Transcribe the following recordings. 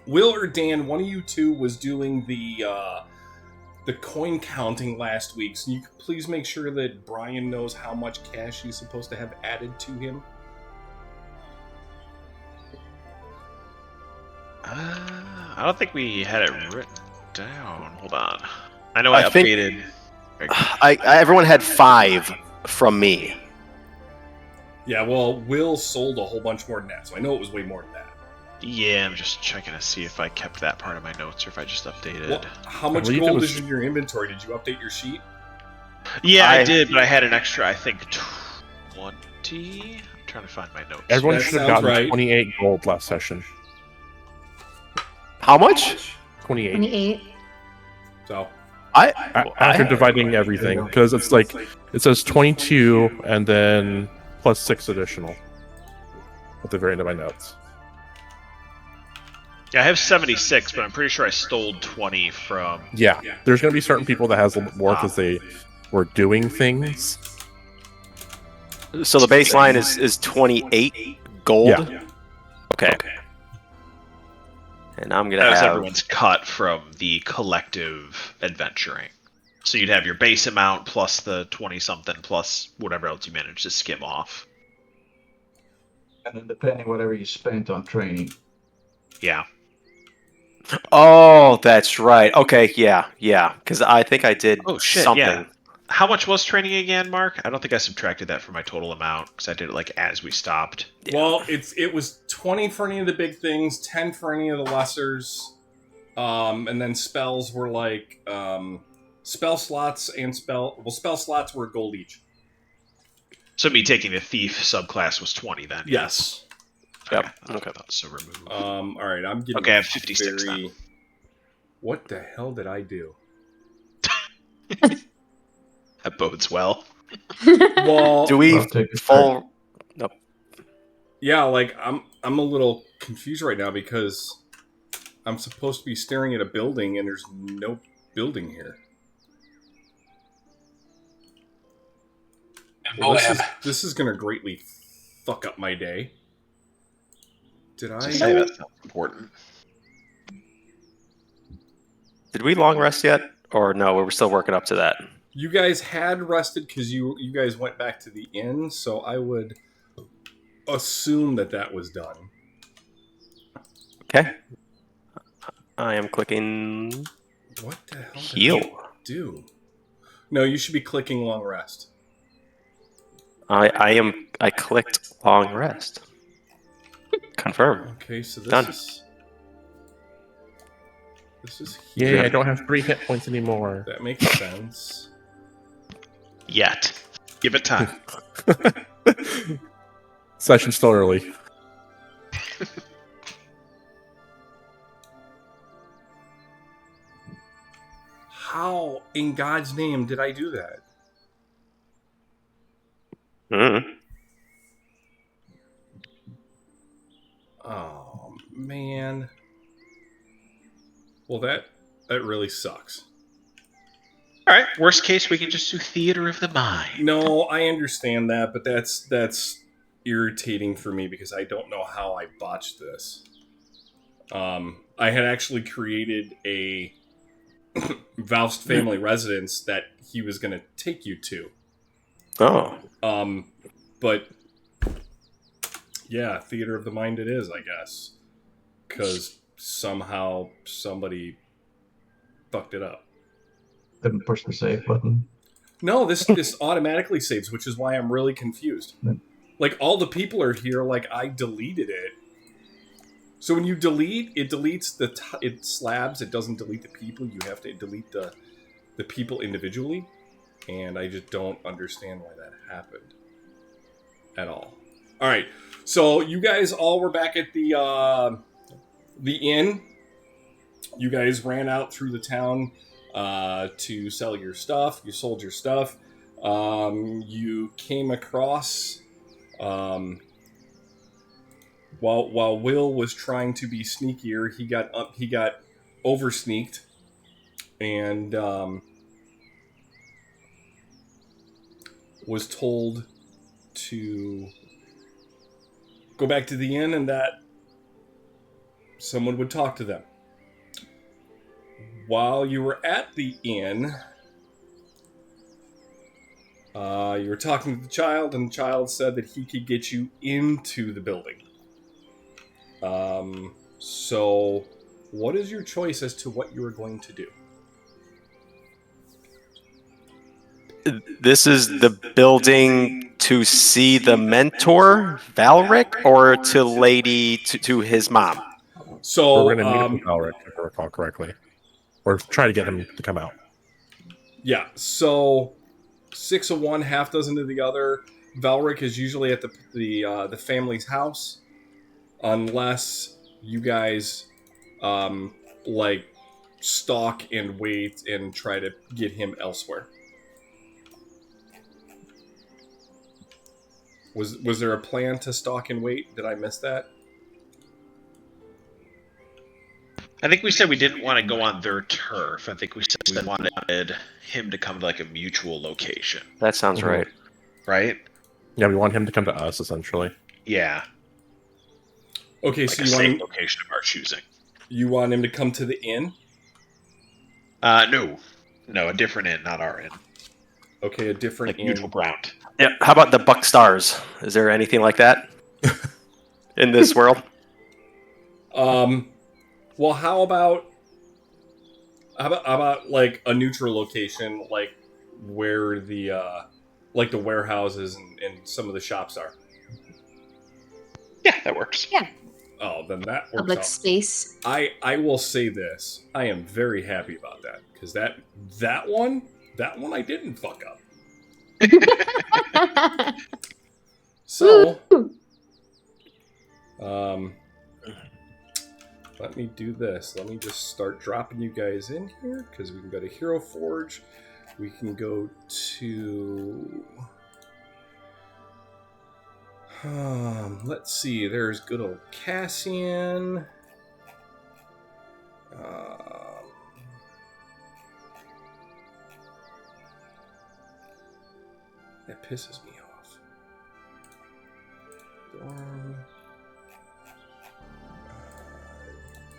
Will or Dan, one of you two was doing the coin counting last week, so you could please make sure that Brian knows how much cash he's supposed to have added to him. I don't think we had it written down. Hold on. I know I updated. Everyone had 5 from me. Yeah, well, Will sold a whole bunch more than that, so I know it was way more than that. Yeah, I'm just checking to see if I kept that part of my notes or if I just updated. Well, how much gold is in your inventory? Did you update your sheet? Yeah, I did, but I had an extra, I think, 20? I'm trying to find my notes. Everyone should have gotten 28 gold last session. How much? 28. So, after dividing everything, because it's like, it says 22 and then plus 6 additional at the very end of my notes. Yeah, I have 76, but I'm pretty sure I stole 20 from... Yeah, there's going to be certain people that has a little more because they were doing things. So the baseline is 28 gold? Yeah. Okay. And I'm going to have... everyone's cut from the collective adventuring. So you'd have your base amount plus the 20-something plus whatever else you managed to skim off. And then depending whatever you spent on training. Yeah. Oh, that's right. Okay, yeah. Because I think I did something. Yeah. How much was training again, Mark? I don't think I subtracted that from my total amount because I did it like as we stopped. Well, it was 20 for any of the big things, 10 for any of the lessers, and then spells were like spell slots and spell slots were gold each. So me taking the thief subclass was 20 then. Yes. Yep. Okay. So remove. All right. I'm getting. Okay, I have 56 now. What the hell did I do? That bodes well. Well, do we full? No. Yeah, like I'm a little confused right now because I'm supposed to be staring at a building and there's no building here. Well, this is gonna greatly fuck up my day. Did I say that's not important? Did we long rest yet, or no? We were still working up to that. You guys had rested because you guys went back to the inn, so I would assume that was done. Okay. I am clicking. What the hell did heal. I do? No, you should be clicking long rest. I clicked long rest. Confirm. Okay, so this Done. is Yay, I don't have 3 hit points anymore. That makes sense. Yet. Give it time. Session's still early. How in God's name did I do that? Oh, man. Well, that really sucks. All right. Worst case, we can just do theater of the mind. No, I understand that, but that's irritating for me because I don't know how I botched this. I had actually created a Valst family residence that he was going to take you to. Oh. But yeah, theater of the mind it is, I guess, because somehow somebody fucked it up. Didn't push the save button. No, this automatically saves, which is why I'm really confused. Like, all the people are here, like, I deleted it. So when you delete, it deletes it slabs, it doesn't delete the people. You have to delete the people individually. And I just don't understand why that happened. At all. Alright, so you guys all were back at the inn. You guys ran out through the town to sell your stuff. You sold your stuff. You came across... While Will was trying to be sneakier, he got over sneaked, and was told to go back to the inn, and that someone would talk to them. While you were at the inn, you were talking to the child, and the child said that he could get you into the building. So, what is your choice as to what you are going to do? This is the building to see the mentor, Valric, or to lady to his mom? So, We're going to meet with Alric, if I recall correctly. Or try to get him to come out. yeah, so 6 of one, half dozen of the other. Valric is usually at the family's house, unless you guys like stalk and wait and try to get him elsewhere. Was there a plan to stalk and wait? Did I miss that? I think we said we didn't want to go on their turf. I think we said we wanted him to come to like a mutual location. That sounds Mhm. right. Right? Yeah, we want him to come to us, essentially. Yeah. Okay, Like so a safe location of our choosing. you want him to come to the inn? No, a different inn, not our inn. Okay, a different Like inn. neutral ground. Yeah. How about the Buck Stars? Is there anything like that in this world? Well, how about like a neutral location, like where the like the warehouses and some of the shops are? Yeah, that works. Yeah. Oh, then that works Public out. space. I will say this: I am very happy about that because that one I didn't fuck up. So, let me do this. Let me just start dropping you guys in here because we can go to Hero Forge. We can go to. Let's see. There's good old Cassian. That pisses me off.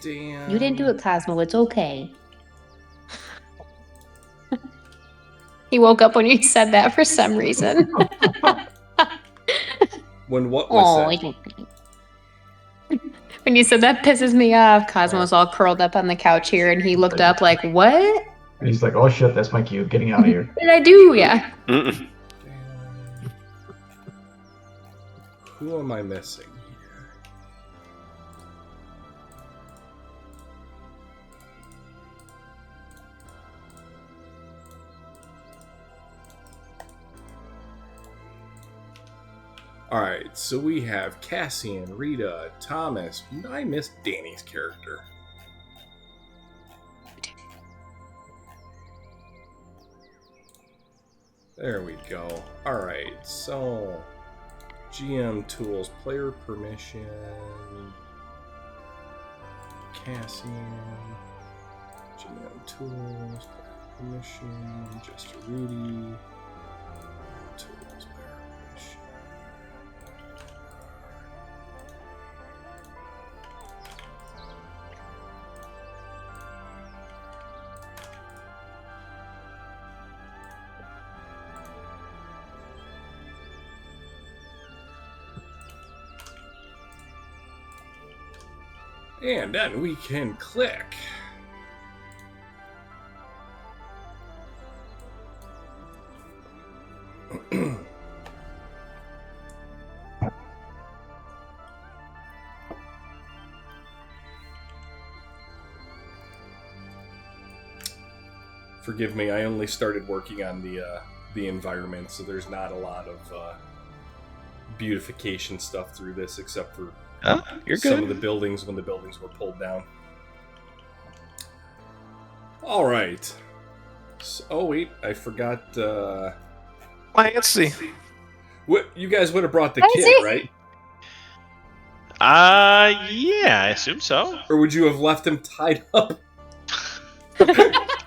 Damn. You didn't do it, Cosmo. It's okay. He woke up when you said that for some reason. When what was that? When you said that pisses me off, Cosmo's all curled up on the couch here, and he looked up like, "What? And he's like, oh shit, that's my cue. Getting out of here. What did I do?" Yeah. Mm-mm. Who am I missing? Alright, so we have Cassian, Rita, Thomas. I missed Danny's character. There we go. Alright, so GM tools, player permission, Cassian, GM tools, player permission, Jester Rudy, tools, player permission. And then we can click. Forgive me, I only started working on the environment, so there's not a lot of beautification stuff through this, except for You're some good. of the buildings when the buildings were pulled down. All right. So, oh wait, I forgot. Clancy. What you guys would have brought the Clancy? kid, right? Yeah, I assume so. Or would you have left him tied up?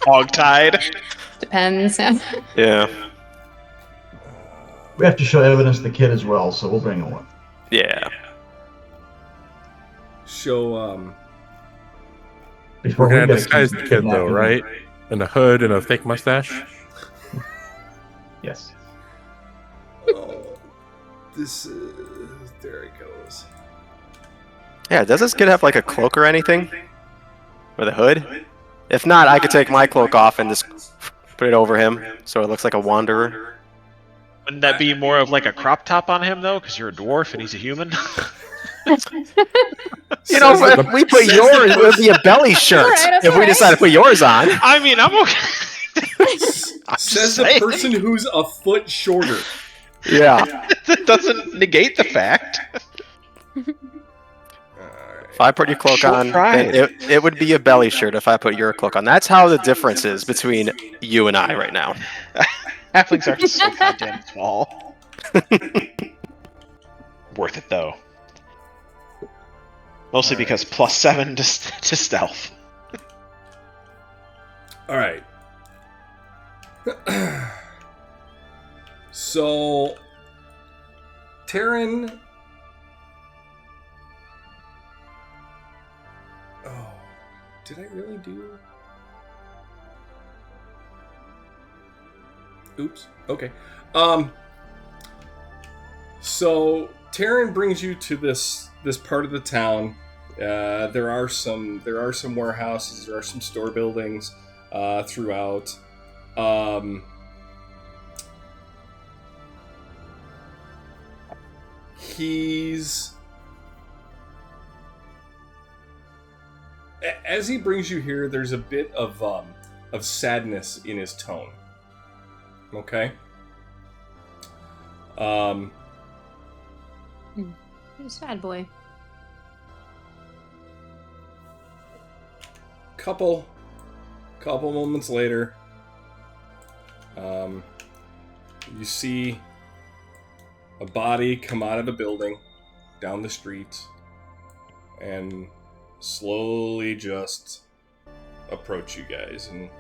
Hog-tied. Depends. Yeah. We have to show evidence to the kid as well, so we'll bring him one. Yeah. Show Before We're gonna we get disguise accused the of kid though, kidnapping. right? In a hood and a fake mustache. Yes. Oh, this there it goes. Yeah, does this kid have like a cloak or anything? With a hood? If not, I could take my cloak off and just put it over him so it looks like a wanderer. Wouldn't that be more of like a crop top on him though? Because you're a dwarf and he's a human. You know, Says if we put says yours, the it would be a belly shirt. Alright, If we okay. decide to put yours on. I mean, I'm okay. Says the saying. person who's a foot shorter. Yeah. That doesn't negate the fact. If I put your cloak on, then it would be a belly shirt if I put your cloak on. That's how the difference is between you and I right now. Halflings are just so goddamn small. Worth it though. Mostly because +7 to stealth. All right. So, Taryn. Oh, did I really do? Oops. Okay. So Taryn brings you to this part of the town. There are some warehouses. There are some store buildings throughout. As he brings you here, there's a bit of sadness in his tone. Okay. He's a sad boy. Couple moments later, you see a body come out of the building down the street and slowly just approach you guys, and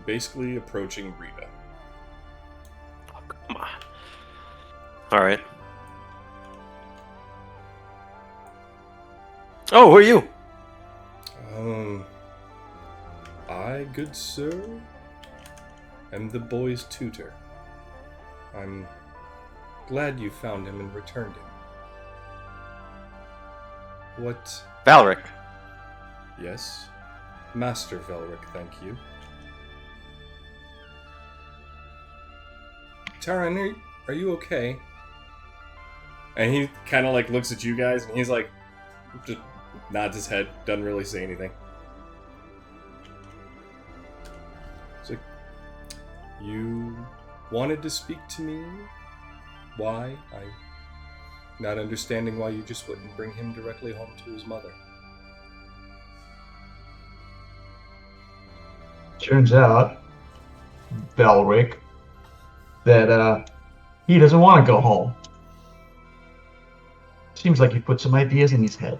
basically approaching Rita. Come on. Alright. Oh, who are you? I, good sir, am the boy's tutor. I'm glad you found him and returned him. What? Valric. Yes, Master Velric, thank you. Taran, are you okay? And he kind of like looks at you guys, and he's like, just nods his head, doesn't really say anything. He's like, you wanted to speak to me? Why? I'm not understanding why you just wouldn't bring him directly home to his mother. Turns out, Belric, that he doesn't want to go home. Seems like he put some ideas in his head.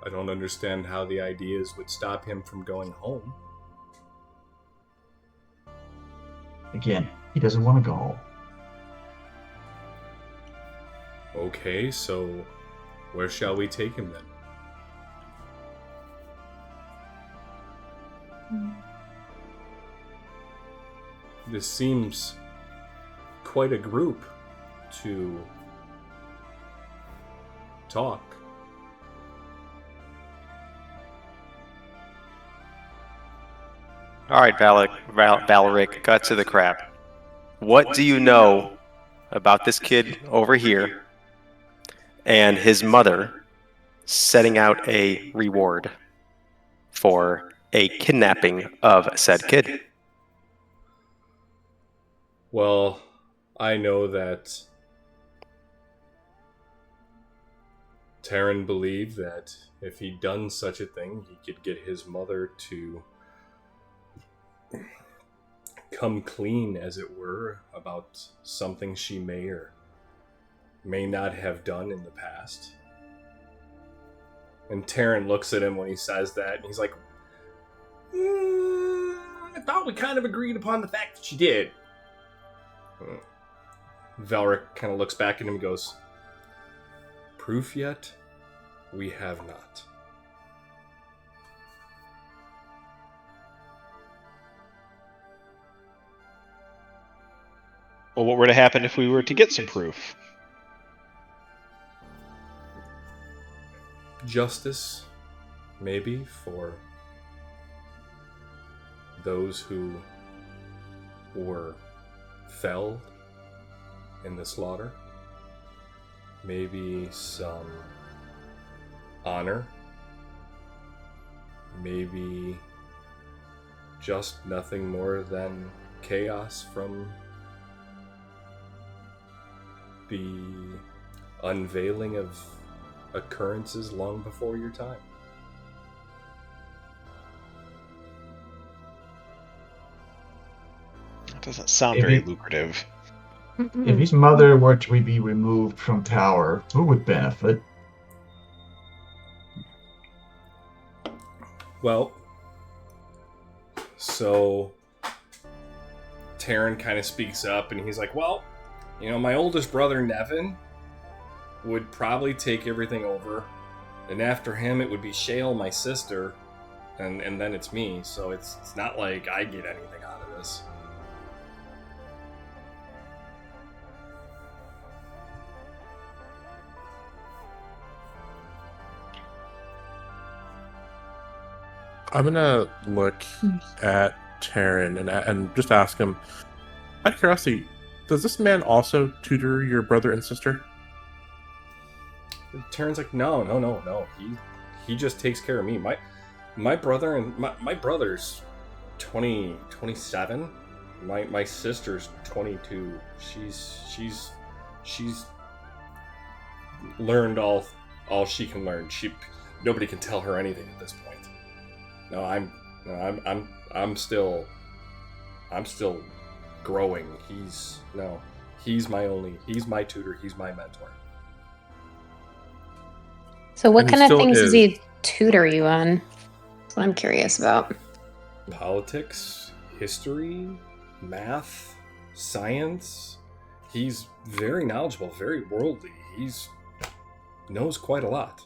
I don't understand how the ideas would stop him from going home. Again, he doesn't want to go home. Okay, so where shall we take him then? This seems quite a group to talk. Alright, Valric, cut to the crap. What do you know about this kid over here and his mother setting out a reward for a kidnapping of said kid? Well, I know that Taryn believed that if he'd done such a thing, he could get his mother to come clean, as it were, about something she may or may not have done in the past. And Taryn looks at him when he says that, and he's like, I thought we kind of agreed upon the fact that she did. Valric kind of looks back at him and goes, "Proof yet? We have not." Well, what were to happen if we were to get some proof? Justice, maybe, for those who were felled in the slaughter. Maybe some honor. Maybe just nothing more than chaos from the unveiling of occurrences long before your time. That doesn't sound If very it- lucrative. If his mother were to be removed from Tower, who would benefit? Well, so Taryn kind of speaks up and he's like, well, my oldest brother Nevin would probably take everything over, and after him it would be Shale, my sister, and then it's me, so it's not like I get anything out of this. I'm gonna look at Taryn and just ask him, out of curiosity, does this man also tutor your brother and sister? Taryn's like, no. He just takes care of me. My brother and my brother's 27. My sister's 22. She's learned all she can learn. Nobody can tell her anything at this point. No, I'm still growing. He's my tutor. He's my mentor. So what And he kind of still things does is. he tutor you on? That's what I'm curious about. Politics, history, math, science. He's very knowledgeable, very worldly. He's knows quite a lot.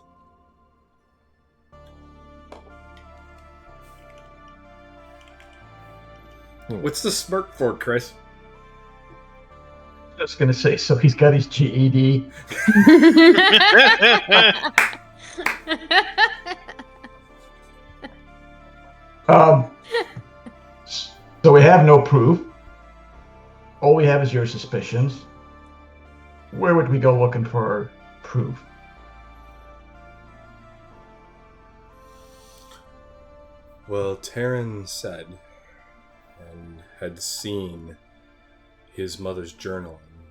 What's the smirk for, Chris? I was going to say, so he's got his GED. So we have no proof. All we have is your suspicions. Where would we go looking for proof? Well, Taryn said and had seen his mother's journal. And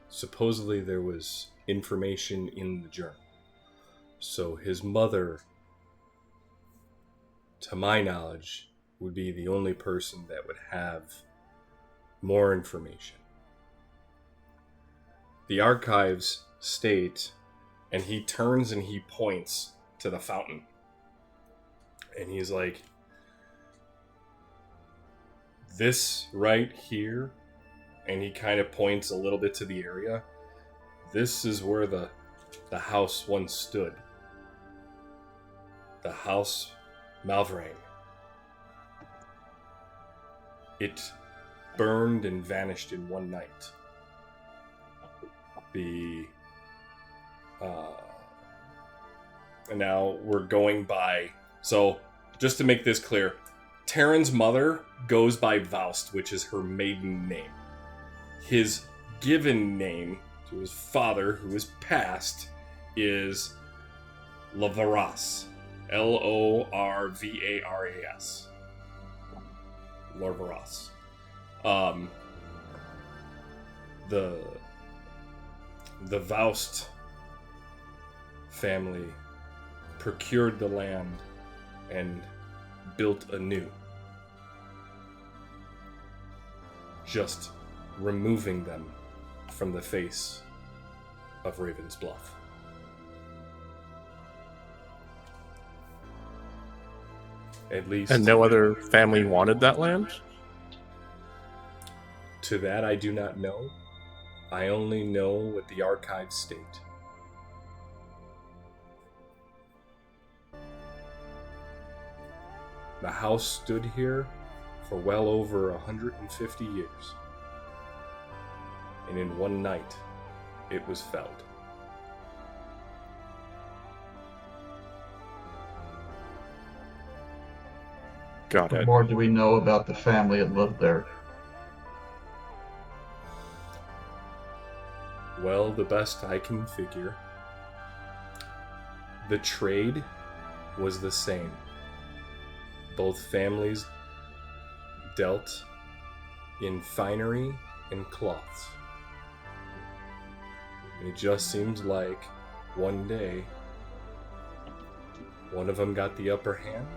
supposedly there was information in the journal. So his mother, to my knowledge, would be the only person that would have more information. The archives state, and he turns and he points to the fountain. And he's like, this right here, and he kind of points a little bit to the area. This is where the house once stood. The house Malvrang. It burned and vanished in one night. And now we're going by. So, just to make this clear, Taryn's mother goes by Vaust, which is her maiden name. His given name to his father, who is passed, is Lorvaras. Lorvaras. Lorvaras. The Vaust family procured the land and built anew, just removing them from the face of Raven's Bluff. At least, And no other family wanted that land? to that I do not know. I only know what the archives state. The house stood here for well over 150 years. And in one night, it was felled. Got What it. more do we know about the family that lived there? Well, the best I can figure. The trade was the same. Both families dealt in finery and cloths. It just seems like one day one of them got the upper hand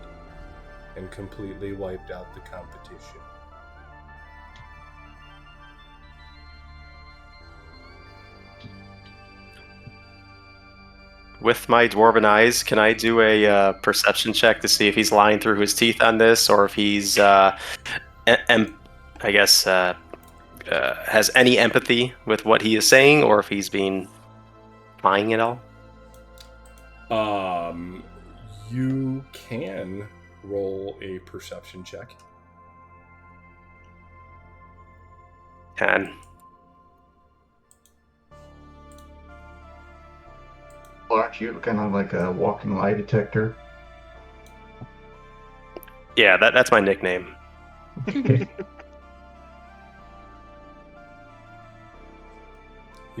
and completely wiped out the competition. With my dwarven eyes, can I do a perception check to see if he's lying through his teeth on this, or if he's, has any empathy with what he is saying, or if he's been lying at all? You can roll a perception check. 10. Aren't you kind of like a walking lie detector? Yeah, that's my nickname. He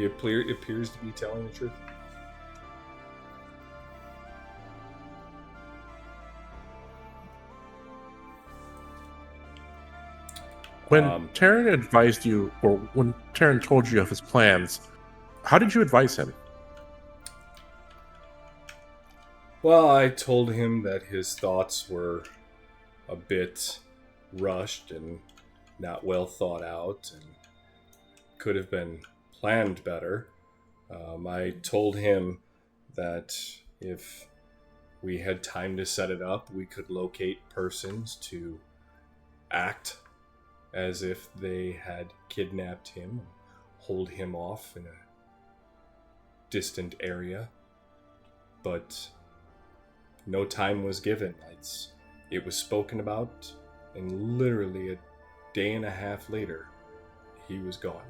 appears to be telling the truth. When Taryn advised you, or when Taryn told you of his plans, how did you advise him? Well, I told him that his thoughts were a bit rushed and not well thought out and could have been planned better. I told him that if we had time to set it up, we could locate persons to act as if they had kidnapped him and hold him off in a distant area. But no time was given. It was spoken about, and literally a day and a half later, he was gone.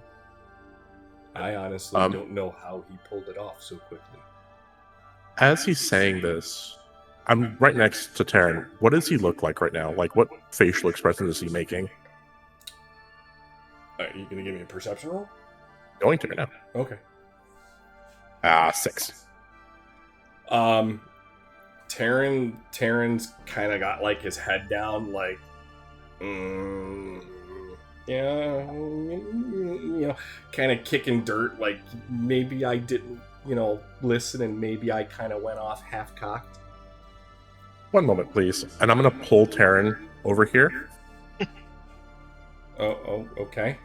I honestly don't know how he pulled it off so quickly. As he's saying this, I'm right next to Taryn. What does he look like right now? Like, what facial expression is he making? Are you going to give me a perception roll? Going to right now. Okay. 6. Taryn's kind of got like his head down, like, yeah, kind of kicking dirt, like maybe I didn't, listen, and maybe I kind of went off half-cocked. One moment, please. And I'm going to pull Taryn over here. Oh, okay.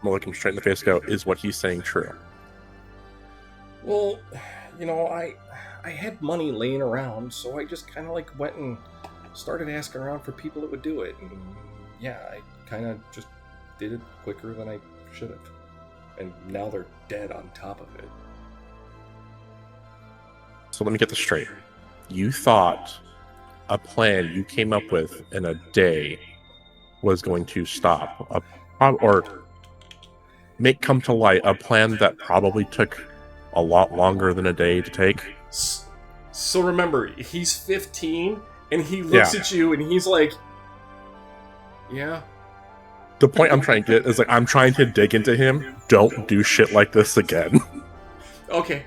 I'm going to look him straight in the face and go, is what he's saying true? Well, I had money laying around, so I just kind of like went and started asking around for people that would do it. And yeah, I kind of just did it quicker than I should have. And now they're dead on top of it. So let me get this straight. You thought a plan you came up with in a day was going to stop, or make come to light a plan that probably took a lot longer than a day to take? So remember, he's 15, and he looks at you, and he's like, yeah. The point I'm trying to get is, like, I'm trying to dig into him. Don't do shit like this again. Okay,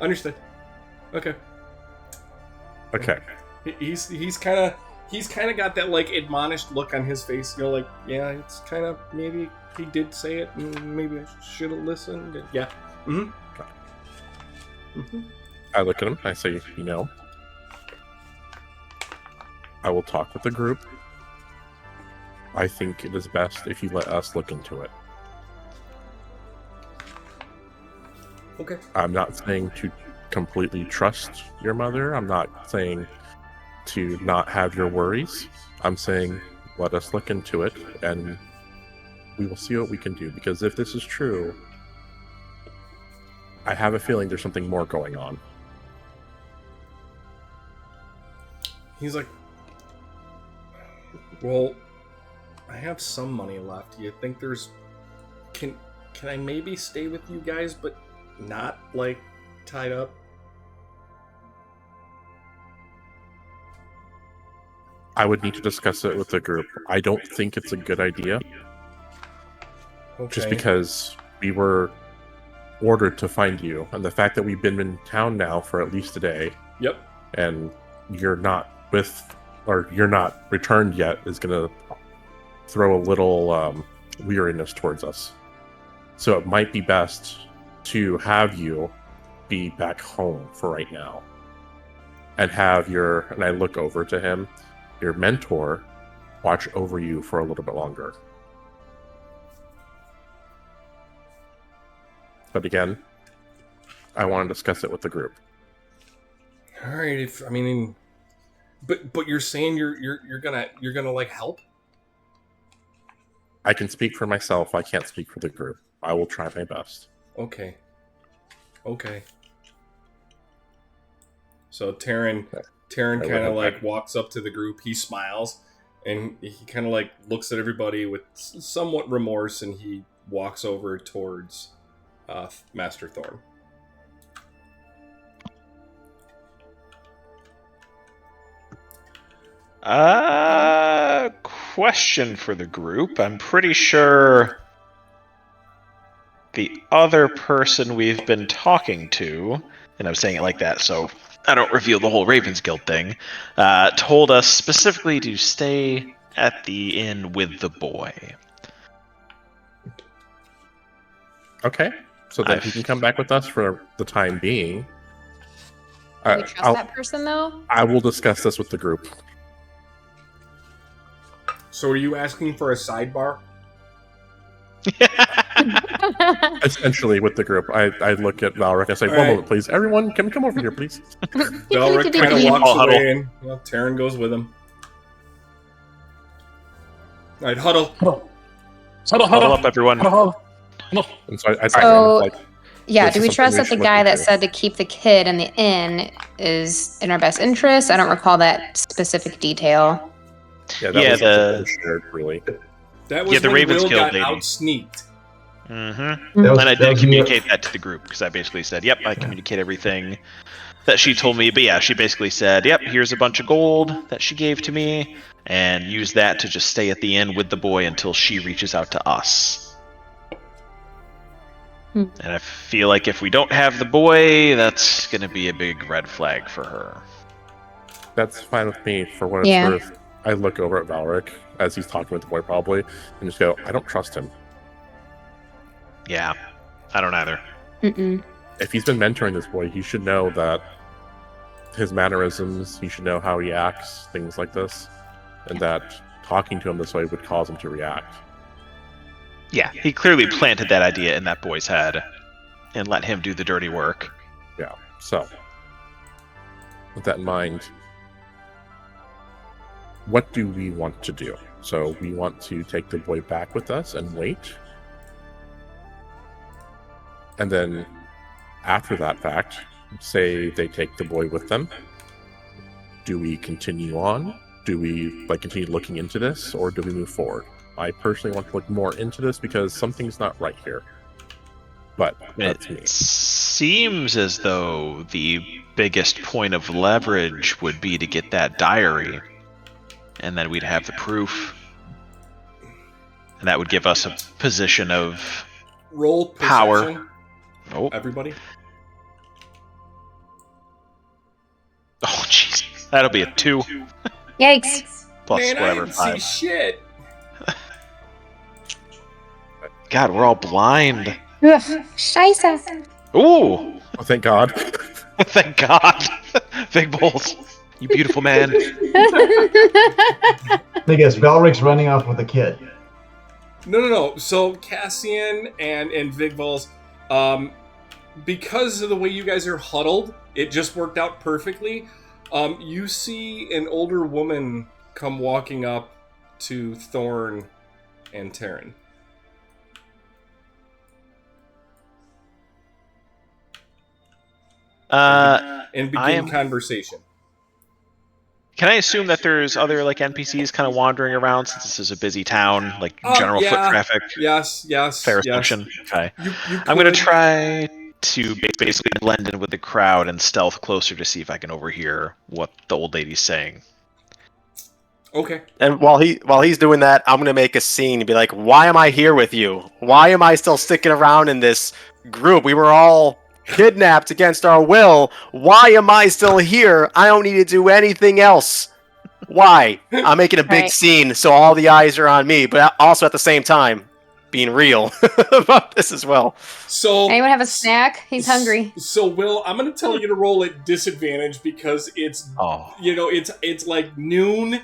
understood. Okay. He's kind of got that like admonished look on his face. Like, yeah, it's kind of, maybe he did say it, and maybe I should have listened. Yeah. Mm-hmm. I look at him. I say, I will talk with the group. I think it is best if you let us look into it. Okay. I'm not saying to completely trust your mother. I'm not saying to not have your worries. I'm saying let us look into it, and we will see what we can do. Because if this is true, I have a feeling there's something more going on. He's like, well, I have some money left. Do you think there's... Can I maybe stay with you guys, but not, like, tied up? I would need to discuss it with the group. I don't think it's a good idea. Okay. Just because we were ordered to find you, and the fact that we've been in town now for at least a day, Yep. and you're not returned yet, is going to throw a little weariness towards us. So it might be best to have you be back home for right now, and have and I look over to him, your mentor, watch over you for a little bit longer. But again, I want to discuss it with the group. All right. But you're saying you're gonna like help? I can speak for myself. I can't speak for the group. I will try my best. Okay. So Taryn kind of like walks up to the group. He smiles, and he kind of like looks at everybody with somewhat remorse, and he walks over towards Master Thorn. Question for the group. I'm pretty sure the other person we've been talking to, and I'm saying it like that so I don't reveal the whole Ravens Guild thing, told us specifically to stay at the inn with the boy. Okay, so that he can come back with us for the time being. Do we trust that person, though? I will discuss this with the group. So are you asking for a sidebar? Essentially, with the group, I look at Valric. I say, "One moment, please. Everyone, can we come over here, please?" Valric kind of walks away, and Taryn goes with him. All right, huddle. Huddle up, everyone. And so I say, yeah, this do is we trust that something the we should guy look that into. said to keep the kid in the inn is in our best interest? I don't recall that specific detail. Yeah, that was something that shared, really. That was the when Ravens Will Guild got lady. out-sneaked. Mm-hmm. And I did communicate that to the group, because I basically said, yep, I communicate everything that she told me. But yeah, she basically said, yep, here's a bunch of gold that she gave to me, and use that to just stay at the inn with the boy until she reaches out to us. And I feel like if we don't have the boy, that's going to be a big red flag for her. That's fine with me. For what it's worth, I look over at Valric as he's talking with the boy, probably, and just go, I don't trust him. Yeah, I don't either. If he's been mentoring this boy, he should know that his mannerisms, he should know how he acts, things like this, and that talking to him this way would cause him to react. Yeah, he clearly planted that idea in that boy's head and let him do the dirty work. Yeah, so with that in mind, what do we want to do? So we want to take the boy back with us and wait. And then after that fact, say they take the boy with them. Do we continue on? Do we continue looking into this, or do we move forward? I personally want to look more into this because something's not right here. But that's me. It seems as though the biggest point of leverage would be to get that diary, and then we'd have the proof, and that would give us a position of roll power. Perception. Oh, everybody! Oh, jeez, that'll be a 2. Yikes! Plus Man, whatever I didn't see 5. shit. God, we're all blind. Ugh, scheisse. Ooh! Oh, thank God. Thank God. Big balls. You beautiful man. I guess Valric's running off with a kid. No. So Cassian and Vigvols, because of the way you guys are huddled, it just worked out perfectly. You see an older woman come walking up to Thorn and Taryn. and begin conversation. Can I assume that there's other like NPCs kind of wandering around since this is a busy town, like general foot traffic? Yes. Fair assumption. Okay. You I'm going to try to basically blend in with the crowd and stealth closer to see if I can overhear what the old lady's saying. Okay. And while he's doing that, I'm gonna make a scene and be like, "Why am I here with you? Why am I still sticking around in this group? We were all kidnapped against our will. Why am I still here? I don't need to do anything else. Why?" I'm making a big scene, so all the eyes are on me, but also at the same time being real about this as well. So, anyone have a snack? He's hungry. So, Will, I'm going to tell you to roll at disadvantage because it's it's like noon,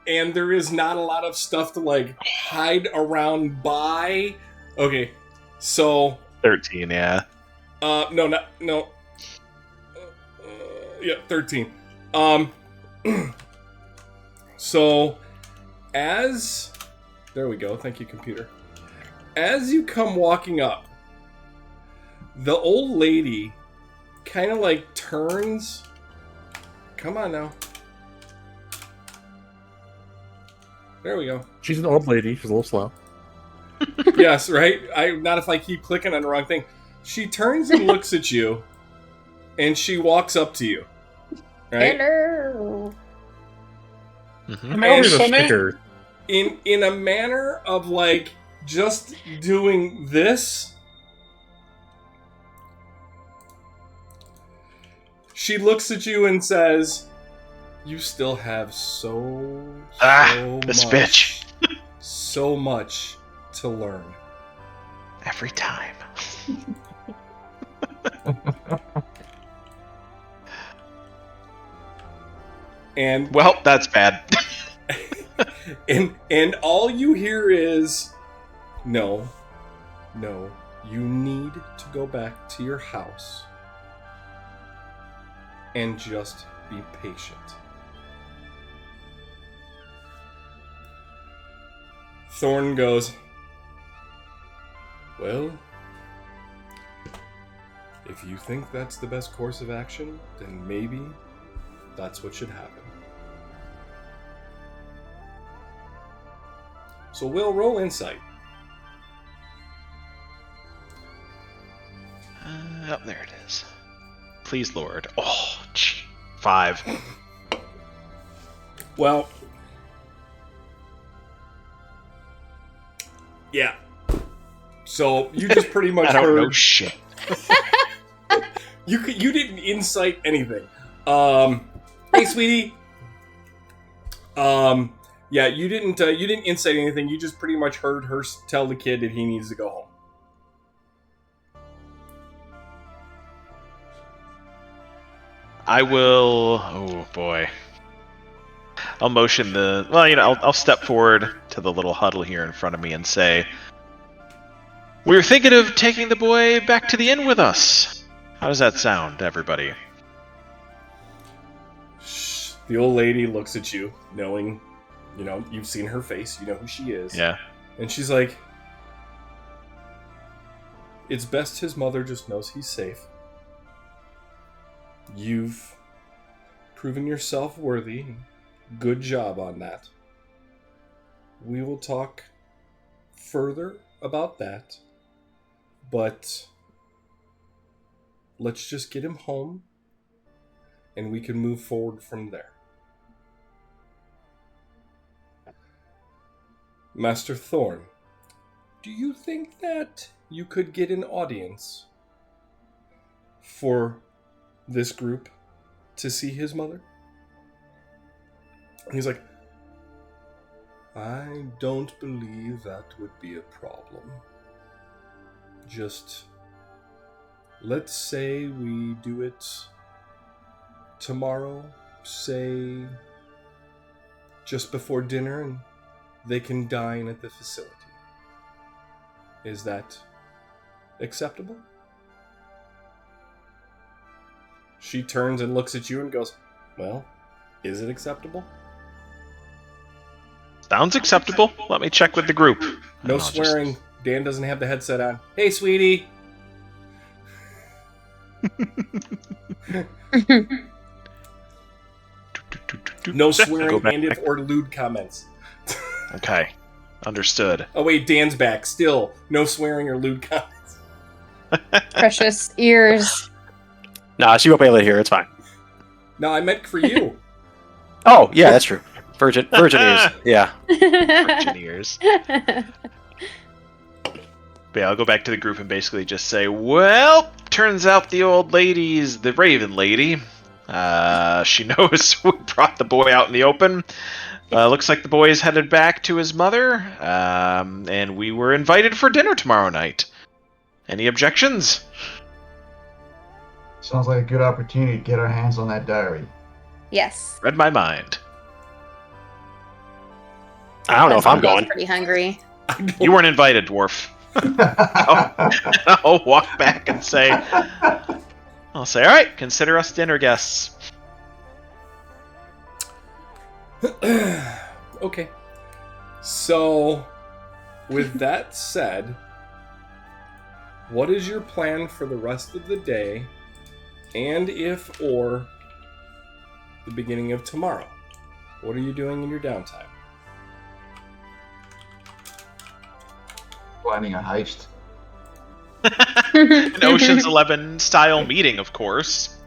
and there is not a lot of stuff to like hide around by. Okay, so 13, yeah. No. Yeah, 13. So, there we go. Thank you, computer. As you come walking up, the old lady kind of like turns. Come on now. There we go. She's an old lady. She's a little slow. Yes, right? Not if I keep clicking on the wrong thing. She turns and looks at you, and she walks up to you. Right? Hello. And in a manner of like just doing this, she looks at you and says, "You still have so much to learn." Every time. And well, that's bad. and all you hear is, no, you need to go back to your house and just be patient. Thorn goes, "Well, if you think that's the best course of action, then maybe that's what should happen." So we'll roll insight. There it is. Please, Lord. Oh, 5. Well, yeah. So you just pretty much I don't heard. know shit. You didn't insight anything. Hey, sweetie. Yeah, you didn't insight anything. You just pretty much heard her tell the kid that he needs to go home. I will. Oh boy. I'll motion the. Well, I'll step forward to the little huddle here in front of me and say, "We were thinking of taking the boy back to the inn with us. How does that sound, everybody?" The old lady looks at you, knowing, you've seen her face, you know who she is. Yeah. And she's like, "It's best his mother just knows he's safe. You've proven yourself worthy. Good job on that. We will talk further about that, but let's just get him home, and we can move forward from there." Master Thorn, do you think that you could get an audience for this group to see his mother? And he's like, "I don't believe that would be a problem. Just let's say we do it tomorrow, say just before dinner, and they can dine at the facility. Is that acceptable?" She turns and looks at you and goes, "Well, is it acceptable?" Sounds acceptable. Let me check with the group. No swearing. Dan doesn't have the headset on. "Hey, sweetie." No swearing and if or lewd comments. Okay, understood. Oh wait, Dan's back. Still, no swearing or lewd comments. Precious ears. Nah, she won't be able to hear. It's fine. No, I meant for you. Oh, yeah, that's true. Virgin ears. Yeah. Virgin ears. But yeah, I'll go back to the group and basically just say, well, turns out the old lady's the Raven lady. She knows we brought the boy out in the open. Looks like the boy is headed back to his mother, and we were invited for dinner tomorrow night. Any objections? Sounds like a good opportunity to get our hands on that diary. Yes. Read my mind. I don't know if I'm going. Pretty hungry. You weren't invited, dwarf. I'll walk back and say, all right, consider us dinner guests. Okay. So, with that said, what is your plan for the rest of the day, and if or the beginning of tomorrow? What are you doing in your downtime? Planning a heist. An Ocean's 11 style meeting, of course.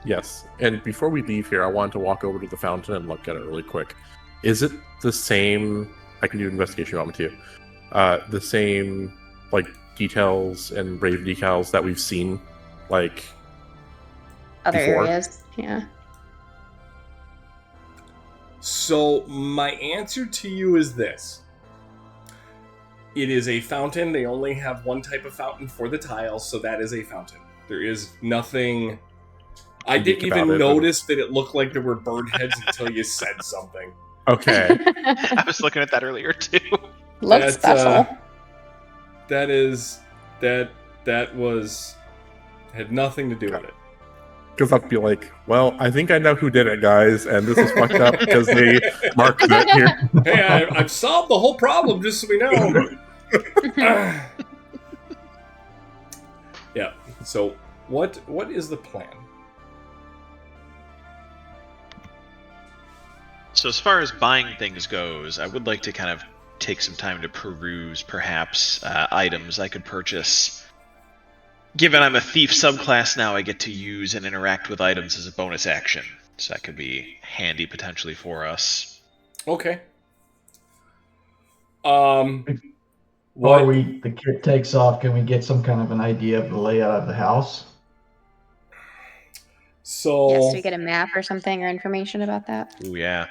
Yes. And before we leave here, I wanted to walk over to the fountain and look at it really quick. Is it the same? I can do investigation if you want me to. The same, like, details and brave decals that we've seen, like, Other before? areas. Yeah. So, my answer to you is this. It is a fountain. They only have one type of fountain for the tiles, so that is a fountain. There is nothing... I didn't even notice that it looked like there were bird heads until you said something. Okay. I was looking at that earlier, too. Looks special. That was... had nothing to do with it. Because I'd be like, well, I think I know who did it, guys, and this is fucked up because they marked it here. Hey, I've solved the whole problem, just so we know. Yeah. So, what is the plan? So as far as buying things goes, I would like to kind of take some time to peruse, perhaps, items I could purchase. Given I'm a thief subclass now, I get to use and interact with items as a bonus action. So that could be handy potentially for us. Okay. Before What? the kid takes off, can we get some kind of an idea of the layout of the house? So... Yes, do we get a map or something or information about that? Ooh, yeah.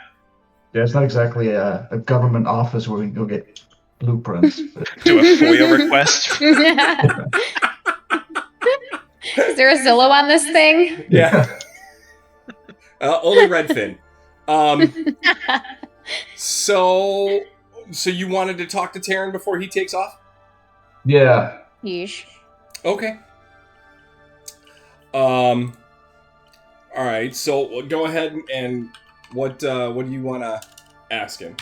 Yeah, it's not exactly a government office where we can go get blueprints. Do a FOIA request. Is there a Zillow on this thing? Yeah. Only Redfin. So you wanted to talk to Taryn before he takes off? Yeah. Yeesh. Okay. All right. So go ahead and what do you want to ask him?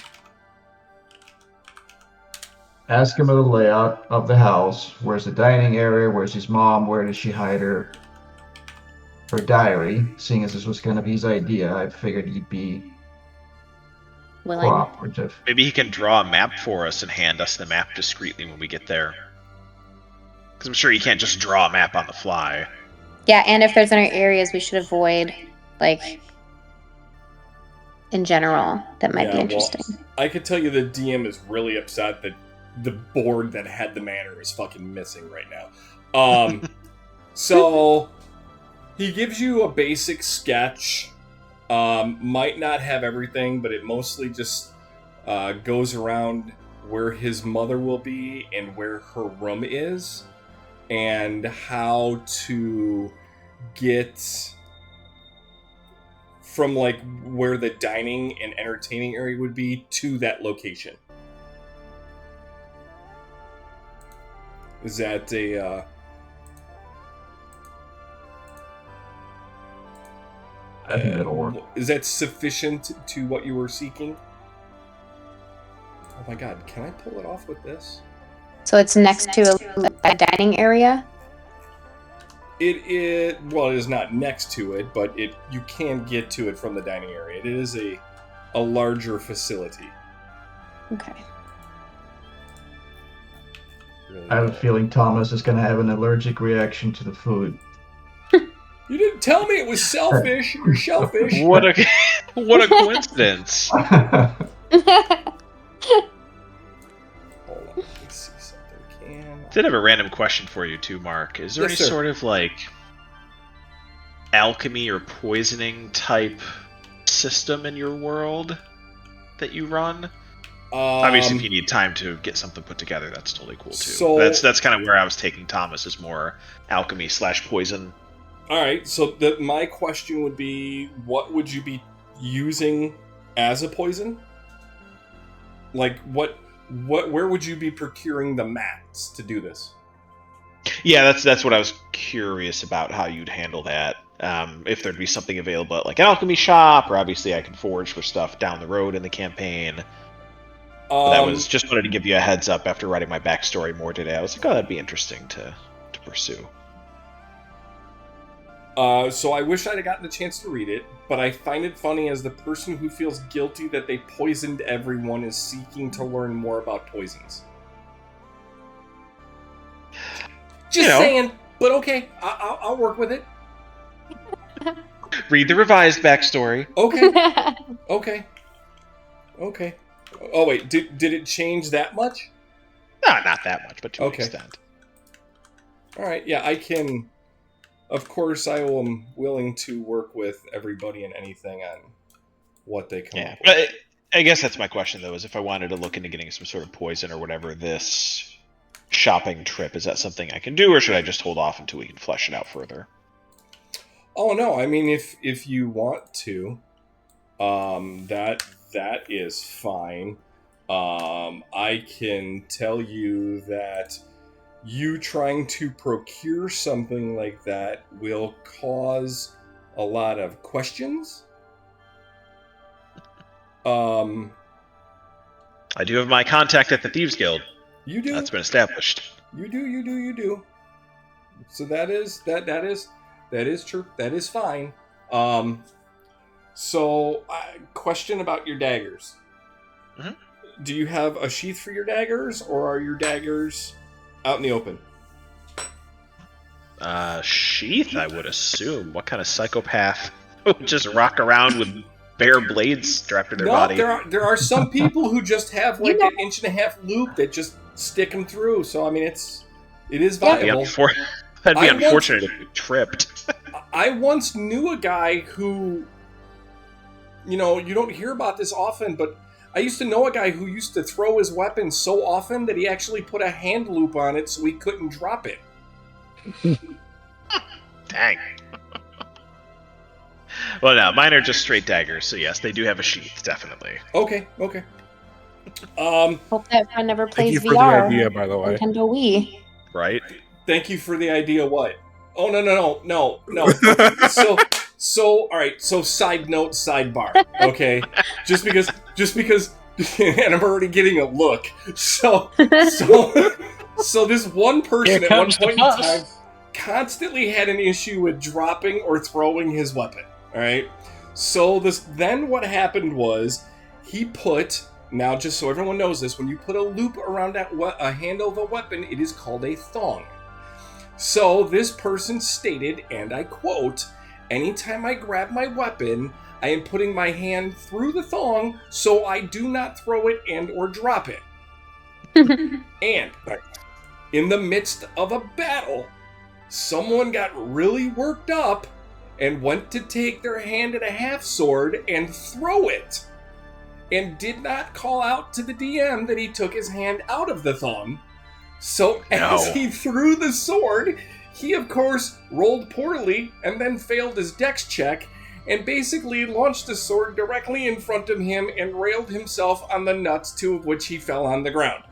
Ask him of the layout of the house. Where's the dining area? Where's his mom? Where does she hide her diary? Seeing as this was kind of his idea, I figured he'd be Willing. cooperative. Maybe he can draw a map for us and hand us the map discreetly when we get there. Because I'm sure he can't just draw a map on the fly. Yeah, and if there's any areas we should avoid, like, in general, that might be interesting. Well, I could tell you the DM is really upset that the board that had the manor is fucking missing right now. So he gives you a basic sketch. Might not have everything, but it mostly just goes around where his mother will be and where her room is, and how to get from like where the dining and entertaining area would be to that location. Is that a I think that'll work. is that sufficient to what you were seeking? Oh my god, can I pull it off with this? So it's next to a dining area? It is not next to it, but you can get to it from the dining area. It is a larger facility. Okay. Really I have a feeling Thomas is going to have an allergic reaction to the food. You didn't tell me it was shellfish. You're shellfish. What a coincidence! Hold on, let me see something. Did have a random question for you too, Mark. Is there Yes, any sir. sort of like alchemy or poisoning type system in your world that you run? Obviously, if you need time to get something put together, that's totally cool too. So- that's kind of where I was taking Thomas, is more alchemy / poison. All right, so my question would be, what would you be using as a poison? Like, where would you be procuring the mats to do this? Yeah, that's what I was curious about, how you'd handle that. If there'd be something available at like an alchemy shop, or obviously I could forage for stuff down the road in the campaign. But that was just wanted to give you a heads up after writing my backstory more today. I was like, oh, that'd be interesting to pursue. So I wish I'd have gotten the chance to read it, but I find it funny as the person who feels guilty that they poisoned everyone is seeking to learn more about poisons. Just saying, but okay, I'll work with it. Read the revised backstory. Okay. Oh wait, did it change that much? No, not that much, but to an Okay. extent. All right, yeah, I can. Of course, I am willing to work with everybody and anything on what they come up with. But I guess that's my question, though, is if I wanted to look into getting some sort of poison or whatever this shopping trip, is that something I can do, or should I just hold off until we can flesh it out further? Oh no, I mean if you want to, that is fine. I can tell you that you trying to procure something like that will cause a lot of questions. I do have my contact at the Thieves Guild. You do. That's been established. You do. So that is true. That is fine. So question about your daggers. Mm-hmm. Do you have a sheath for your daggers, or are your daggers out in the open? Sheath, I would assume. What kind of psychopath would just rock around with bare blades strapped to their body? There are some people who just have like an 1.5-inch loop that just stick them through. So I mean, it is viable. That'd be unfortunate if you tripped. I once knew a guy who, you don't hear about this often, but I used to know a guy who used to throw his weapon so often that he actually put a hand loop on it so he couldn't drop it. Dang. Well, no, mine are just straight daggers, so yes, they do have a sheath, definitely. Okay. Hope that friend never plays Thank you for VR. the idea, by the way. Nintendo Wii. Right? Thank you for the idea. What? Oh no. So all right. So side note, sidebar. Okay, just because, and I'm already getting a look. So this one person at one point in time constantly had an issue with dropping or throwing his weapon. All right. So then what happened was he put. Now, just so everyone knows this, when you put a loop around a handle of a weapon, it is called a thong. So this person stated, and I quote, "Anytime I grab my weapon, I am putting my hand through the thong so I do not throw it and or drop it." And in the midst of a battle, someone got really worked up and went to take their hand at a half sword and throw it, and did not call out to the DM that he took his hand out of the thong. So as he threw the sword, he of course rolled poorly and then failed his dex check and basically launched the sword directly in front of him and railed himself on the nuts, 2 of which he fell on the ground.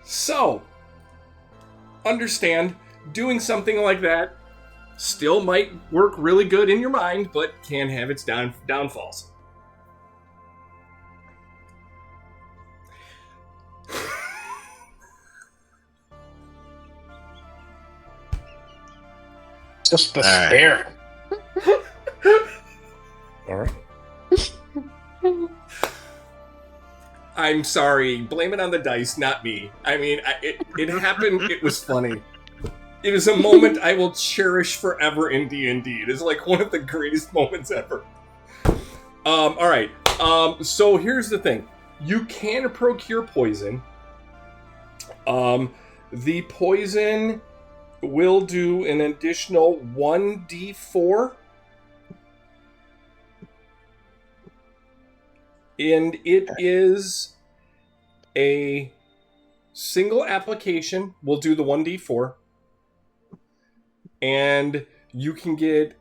So, understand, doing something like that still might work really good in your mind, but can have its downfalls. Just despair. All right. I'm sorry. Blame it on the dice, not me. I mean, it happened. It was funny. It is a moment I will cherish forever in D&D. It is like one of the greatest moments ever. All right. So here's the thing. You can procure poison. The poison will do an additional 1d4. And it is a single application. We'll do the 1d4. And you can get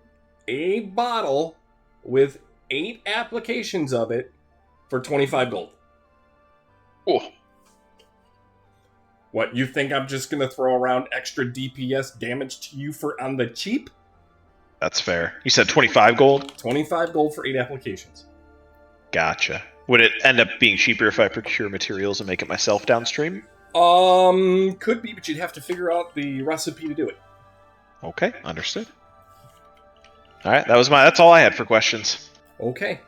a bottle with 8 applications of it for 25 gold. Oh. What, you think I'm just going to throw around extra DPS damage to you for on the cheap? That's fair. You said 25 gold? 25 gold for 8 applications. Gotcha. Would it end up being cheaper if I procure materials and make it myself downstream? Could be, but you'd have to figure out the recipe to do it. Okay, understood. All right, that's all I had for questions. Okay.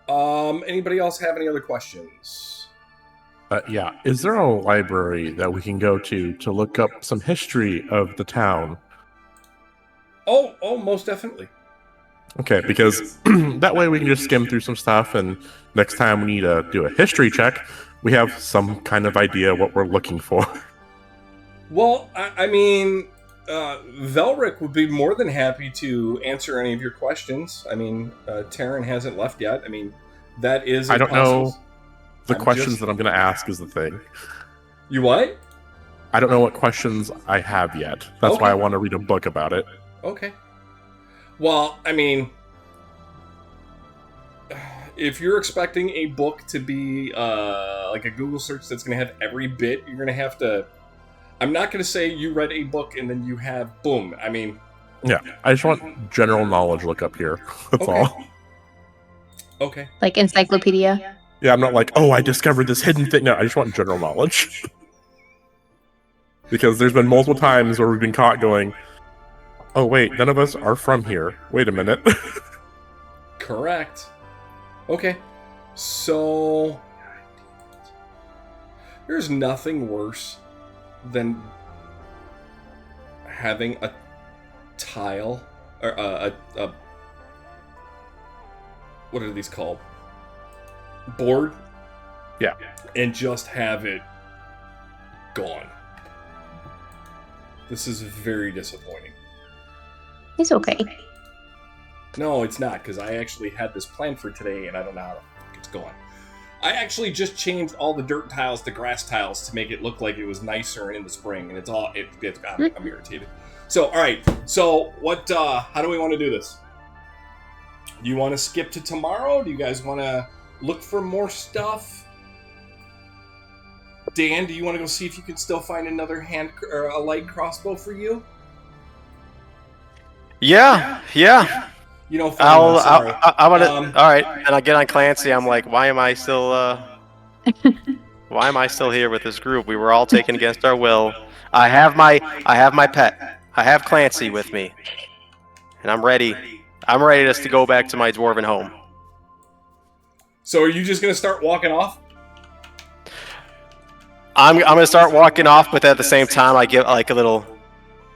Anybody else have any other questions? Yeah. Is there a library that we can go to look up some history of the town? Oh, most definitely. Okay, because that way we can just skim through some stuff, and next time we need to do a history check, we have some kind of idea what we're looking for. Well, I mean, Velric would be more than happy to answer any of your questions. I mean, Taryn hasn't left yet. I mean, that is I don't impossible. know the questions that I'm going to ask is the thing. You what? I don't know what questions I have yet. That's why I want to read a book about it. Okay. Well, I mean, if you're expecting a book to be like a Google search that's going to have every bit, you're going to have to... I'm not going to say you read a book and then you have... Boom. I mean... Yeah, I just want general knowledge look up here. That's all. Okay. Like encyclopedia? Yeah, I'm not like, oh, I discovered this hidden thing. No, I just want general knowledge. Because there's been multiple times where we've been caught going, oh, wait, none of us are from here. Wait a minute. Correct. Okay. So... There's nothing worse than having a tile, or a what are these called? Board? Yeah. And just have it gone. This is very disappointing. It's okay. No, it's not, because I actually had this planned for today, and I don't know how the fuck it's going. I actually just changed all the dirt tiles to grass tiles to make it look like it was nicer in the spring, and I'm irritated. So, all right. So, what? How do we want to do this? Do you want to skip to tomorrow? Do you guys want to look for more stuff? Dan, do you want to go see if you can still find another a light crossbow for you? Yeah. You know, I'm gonna. All right, and I get on Clancy. I'm like, why am I still? Why am I still here with this group? We were all taken against our will. I have my pet. I have Clancy with me, and I'm ready. I'm ready just to go back to my dwarven home. So, are you just gonna start walking off? I'm gonna start walking off, but at the same time, I give like a little,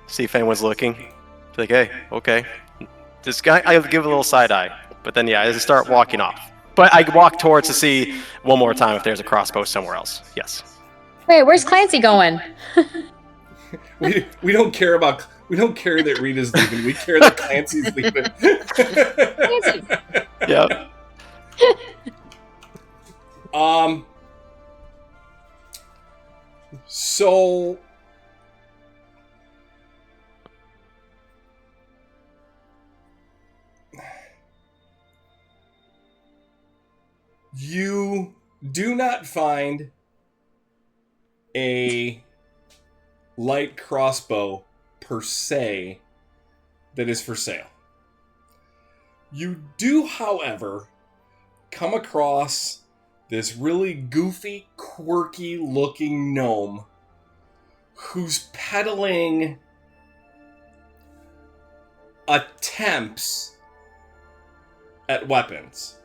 see if anyone's looking. Like, hey, okay. This guy, I give a little side eye, but then yeah, I just start walking off. But I walk towards to see one more time if there's a crossbow somewhere else. Yes. Wait, where's Clancy going? we don't care that Rita's leaving. We care that Clancy's leaving. Yep. So you do not find a light crossbow per se that is for sale. You do, however, come across this really goofy, quirky looking gnome who's peddling attempts at weapons.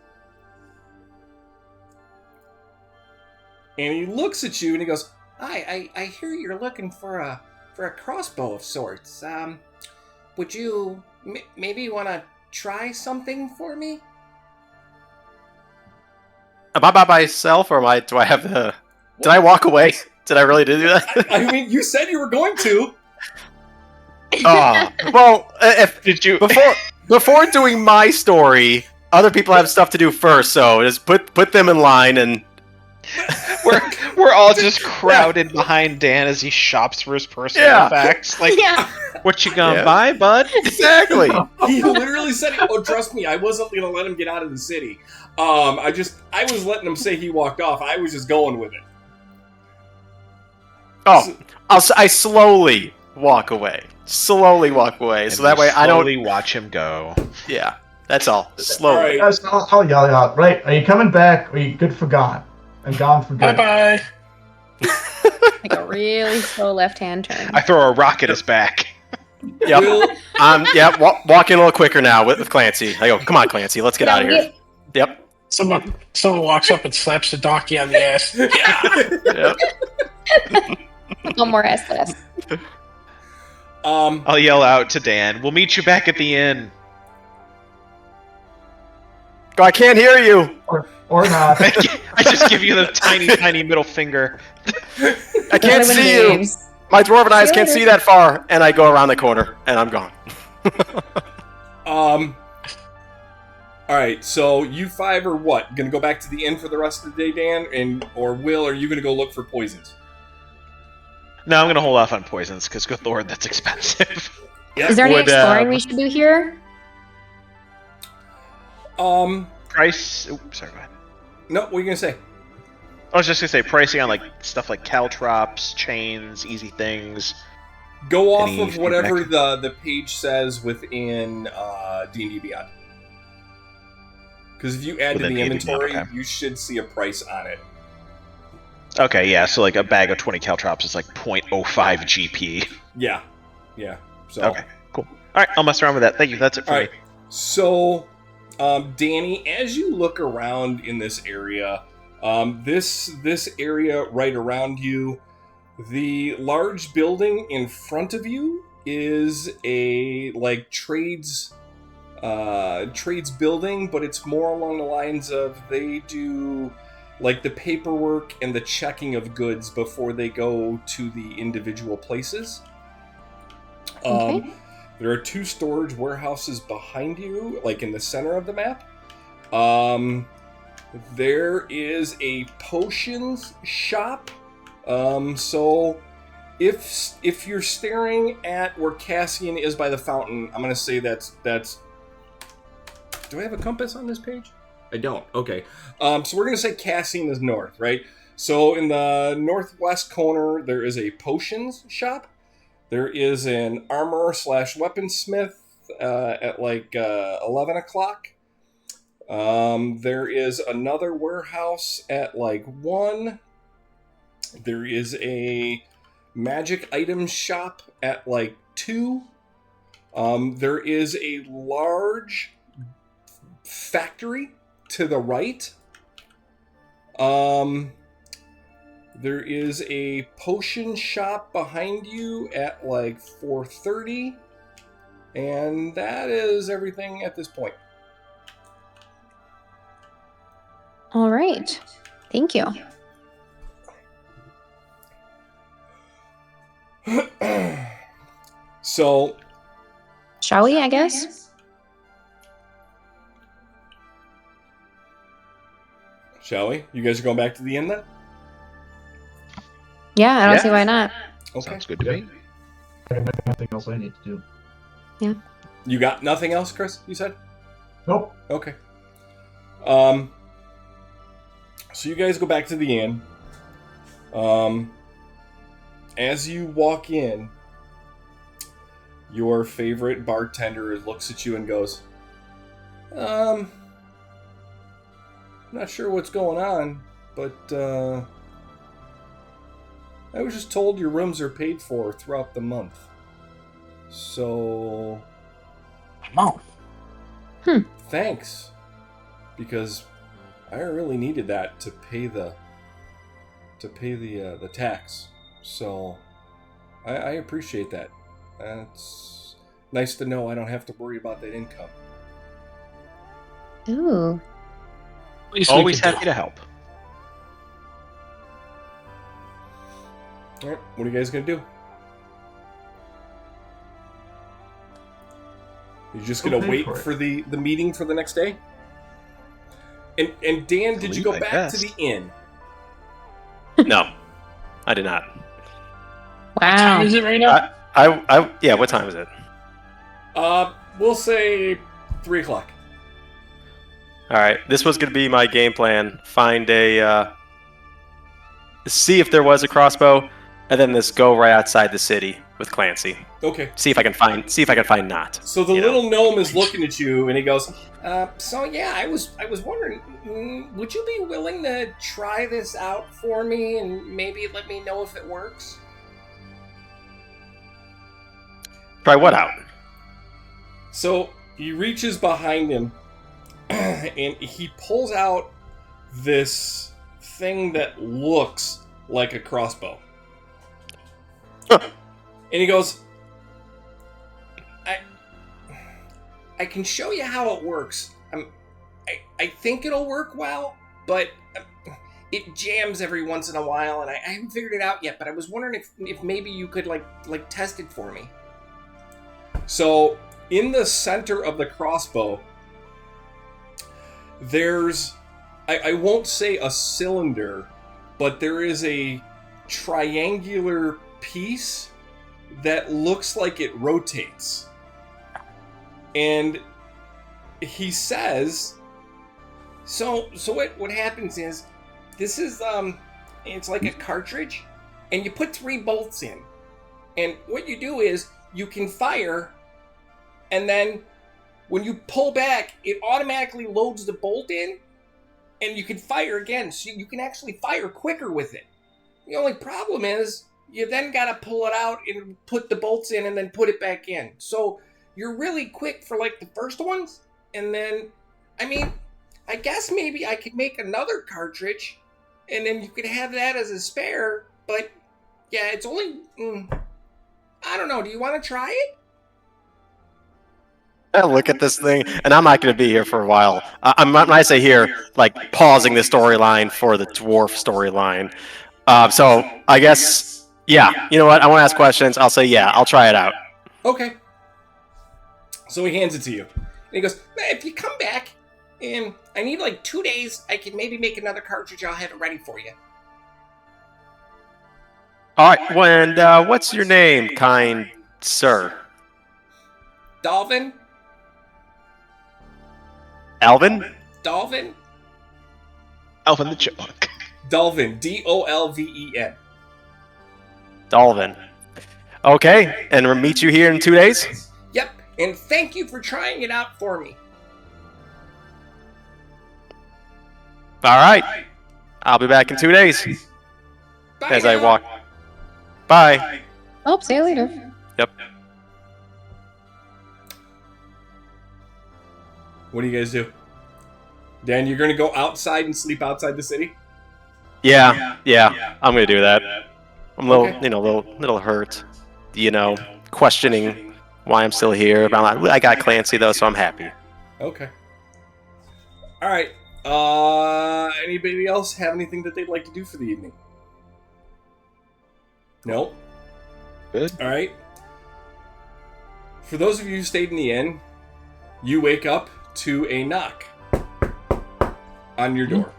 And he looks at you and he goes, I hear you're looking for a crossbow of sorts. Would you maybe want to try something for me? Am I by myself, or do I have the... Did I walk away? Did I really do that? I mean, you said you were going to. Well, if Did you? before doing my story, other people have stuff to do first, so just put them in line and... We're all just crowded behind Dan as he shops for his personal effects. Like, what you gonna buy, bud? Exactly. He literally said, "Oh, trust me, I wasn't gonna let him get out of the city. I was letting him say he walked off. I was just going with it." Oh, I slowly walk away. So that way I don't... slowly watch him go. Yeah, that's all. Slowly. All right. I'll yell out. Right? Are you coming back? Or are you good for gone? I'm gone for good. Bye-bye. Like a really slow left-hand turn. I throw a rock at his back. Yep. Walking a little quicker now with Clancy. I go, come on, Clancy, let's get out of here. Yep. Someone walks up and slaps the donkey on the ass. Yep. No more SS. I'll yell out to Dan, "We'll meet you back at the inn." Go, I can't hear you. Or not. I just give you the tiny middle finger. I can't see you. My dwarven eyes can't see that far, and I go around the corner, and I'm gone. All right, so you five are what? Gonna go back to the inn for the rest of the day, Dan? Or Will, are you gonna go look for poisons? No, I'm gonna hold off on poisons, because good lord, that's expensive. Yep. Is there any exploring we should do here? Price... Oops, sorry, go ahead. No, what are you gonna say? I was just gonna say pricing on like stuff like caltrops, chains, easy things. Go off Any of whatever feedback? the page says within D&D Beyond. Because if you add Within to the D&D inventory, Beyond, okay. you should see a price on it. Okay, yeah, so like a bag of 20 caltrops is like 0.05 GP. Yeah. So Okay, cool. Alright, I'll mess around with that. Thank you, that's it for All me. right. So, Danny, as you look around in this area, this area right around you, the large building in front of you is a like trades building, but it's more along the lines of they do like the paperwork and the checking of goods before they go to the individual places. Okay. There are 2 storage warehouses behind you, like in the center of the map. There is a potions shop. So if you're staring at where Cassian is by the fountain, I'm gonna say that's. Do I have a compass on this page? I don't. Okay. So we're gonna say Cassian is north, right? So in the northwest corner, there is a potions shop. There is an armor/weaponsmith at like 11 o'clock. There is another warehouse at like 1. There is a magic item shop at like 2. There is a large factory to the right. There is a potion shop behind you at like 4:30. And that is everything at this point. All right. Thank you. So, Shall we, I guess? shall we? You guys are going back to the inn then? Yeah, I don't Yeah. see why not. Okay. Sounds good to me. I got nothing else I need to do. You got nothing else, Chris? You said? Nope. Okay. So you guys go back to the inn. As you walk in, your favorite bartender looks at you and goes, not sure what's going on, but I was just told your rooms are paid for throughout the month. So Come on. Thanks, because I really needed that to pay the tax. So I appreciate that. It's nice to know I don't have to worry about that income. Ooh. Least we Always could do. happy to help. All right, what are you guys gonna do? You're just gonna Go pay wait for it. for the meeting for the next day? And Dan, did you go I back to guess. the inn? No, I did not. What time Wow. is it right now? Yeah. What time is it? We'll say 3:00. All right. This was going to be my game plan. Find see if there was a crossbow, and then just go right outside the city with Clancy. Okay. See if I can find not. So the you know. little gnome is looking at you, and he goes, "So yeah, I was wondering, would you be willing to try this out for me, and maybe let me know if it works?" Try what out? So he reaches behind him, and he pulls out this thing that looks like a crossbow. And he goes, I can show you how it works. I think it'll work well, but it jams every once in a while, and I haven't figured it out yet. But I was wondering if maybe you could like test it for me. So in the center of the crossbow, there's I won't say a cylinder, but there is a triangular piece that looks like it rotates. And he says, so what happens is, this is it's like a cartridge, and you put 3 bolts in. And what you do is you can fire, and then when you pull back, it automatically loads the bolt in, and you can fire again. So you can actually fire quicker with it. The only problem is you then got to pull it out and put the bolts in and then put it back in. So you're really quick for like the first ones, and then, I mean, I guess maybe I could make another cartridge, and then you could have that as a spare, but yeah, it's only, I don't know, do you want to try it? I look at this thing, and I'm not going to be here for a while. I'm when I say here, like pausing the storyline for the dwarf storyline. So I guess, yeah. You know what? I want to ask questions. I'll say, yeah, I'll try it out. Okay. So he hands it to you. And he goes, if you come back, and I need like 2 days, I can maybe make another cartridge. I'll have it ready for you. All right. And what's your name, kind sir? Dalvin? Alvin? Dalvin? Alvin the Chipmunk. Dalvin. Dolven. Dalvin. Okay. And we'll meet you here in 2 days? Yep. And thank you for trying it out for me. All right. I'll be back in 2 days. Bye As now. I walk. Bye. Oh, see you later. Yep. What do you guys do? Dan, you're going to go outside and sleep outside the city? Yeah. I'm gonna do that. I'm a little, Okay. little hurt. Questioning why I'm still here. But I'm like, I got Clancy though, so I'm happy. Okay. All right. Anybody else have anything that they'd like to do for the evening? No? Good. All right. For those of you who stayed in the inn, you wake up to a knock on your door.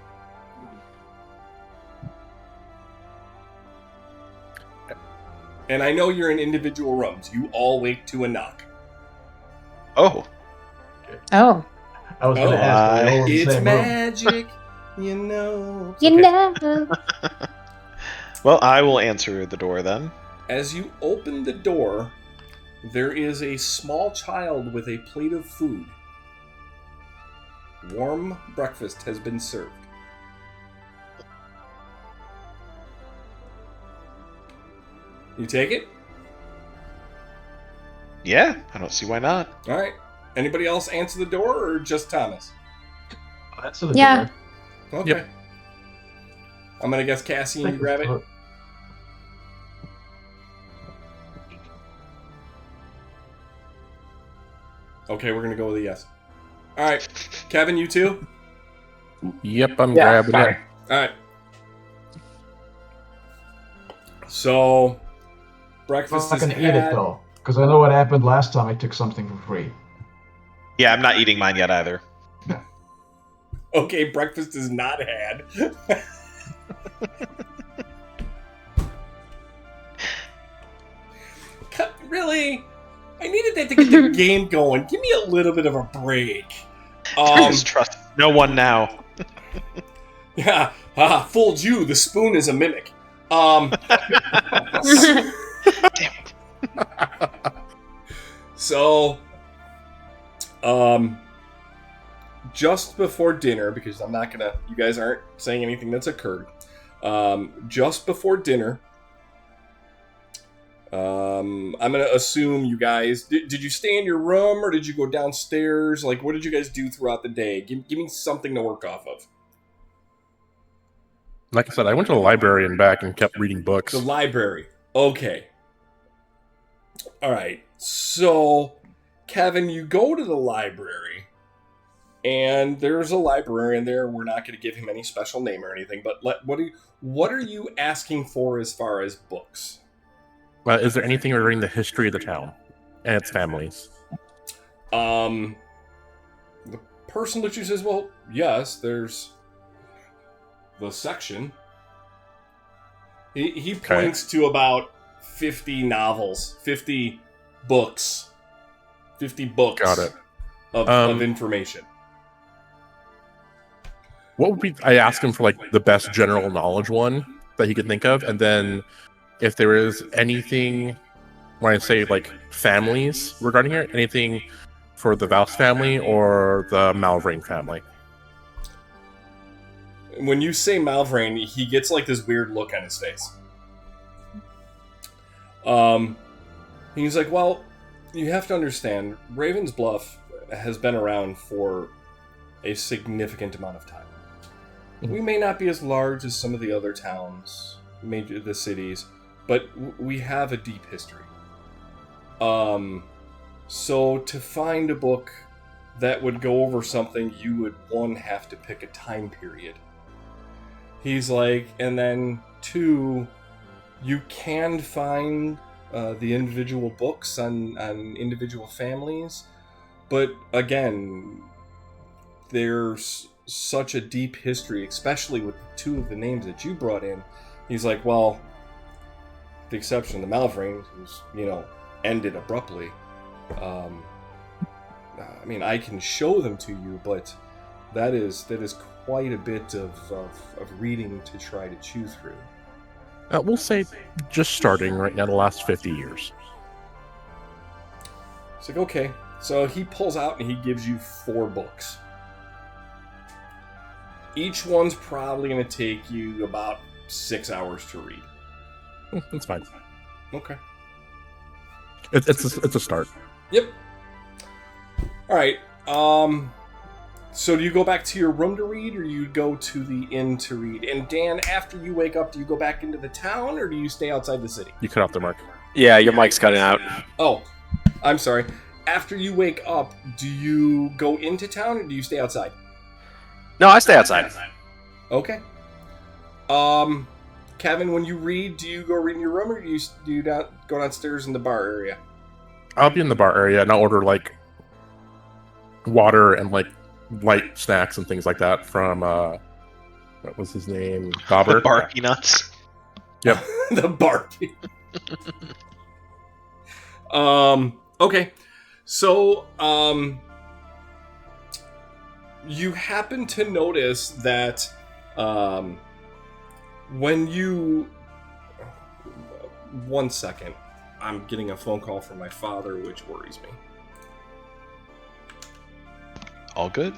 And I know you're in individual rooms. You all wake to a knock. Oh. Oh. I was going to ask. Are they all in the It's same room? magic, you know. You Okay. know. Well, I will answer the door then. As you open the door, there is a small child with a plate of food. Warm breakfast has been served. You take it? Yeah, I don't see why not. All right. Anybody else answer the door, or just Thomas? Answer the Yeah. door. Okay. Yep. I'm gonna guess Cassie, and you grab it. Okay, we're gonna go with a yes. All right, Kevin, you too. Yep, I'm Yeah, grabbing sorry. it. All right. So, I'm breakfast not is gonna eat it had. though, because I know what happened last time I took something for free. Yeah, I'm not eating mine yet either. Okay, breakfast is not had. Really? I needed that to get the game going. Give me a little bit of a break. Just trust no one now. Yeah, fooled you. The spoon is a mimic. Damn it. So, just before dinner, because I'm not gonna, you guys aren't saying anything that's occurred. Just before dinner, I'm gonna assume you guys did you stay in your room or did you go downstairs? Like, what did you guys do throughout the day? Give me something to work off of. Like I said, I went to the library and back and kept reading books. The library. Okay. All right. So, Kevin, you go to the library, and there's a librarian there. We're not going to give him any special name or anything, but what are you asking for as far as books? Is there anything regarding the history of the town and its families? The person looks at you and says, well, yes, there's the section. He points to about 50 novels, 50 books. 50 books. Got it. Of information. What would be? I asked him for like the best general knowledge one that he could think of, and then if there is anything, when I say like families regarding it, anything for the Vouse family or the Malvrain family. When you say Malvrain, he gets like this weird look on his face. He's like, well, you have to understand, Raven's Bluff has been around for a significant amount of time. We may not be as large as some of the other towns, the cities, but we have a deep history. So to find a book that would go over something, you would, one, have to pick a time period. He's like, and then two, you can find the individual books on individual families, but again, there's such a deep history, especially with two of the names that you brought in. He's like, well, with the exception of the Malvrain, who's, ended abruptly. I mean, I can show them to you, but that is quite a bit of reading to try to chew through. We'll say just starting right now, the last 50 years. It's like, okay. So he pulls out and he gives you 4 books. Each one's probably going to take you about 6 hours to read. That's fine. Okay. It's a start. Yep. All right. So do you go back to your room to read, or you go to the inn to read? And Dan, after you wake up, do you go back into the town, or do you stay outside the city? You cut off the mark. Yeah, your mic's cutting out. Oh, I'm sorry. After you wake up, do you go into town, or do you stay outside? No, I stay outside. Okay. Kevin, when you read, do you go read in your room, or do you go downstairs in the bar area? I'll be in the bar area and I'll order like water and like light snacks and things like that from what was his name? Dauber? The bar peanuts. Yep. The bar. Okay. So, you happen to notice that, when you... One second. I'm getting a phone call from my father, which worries me. All good?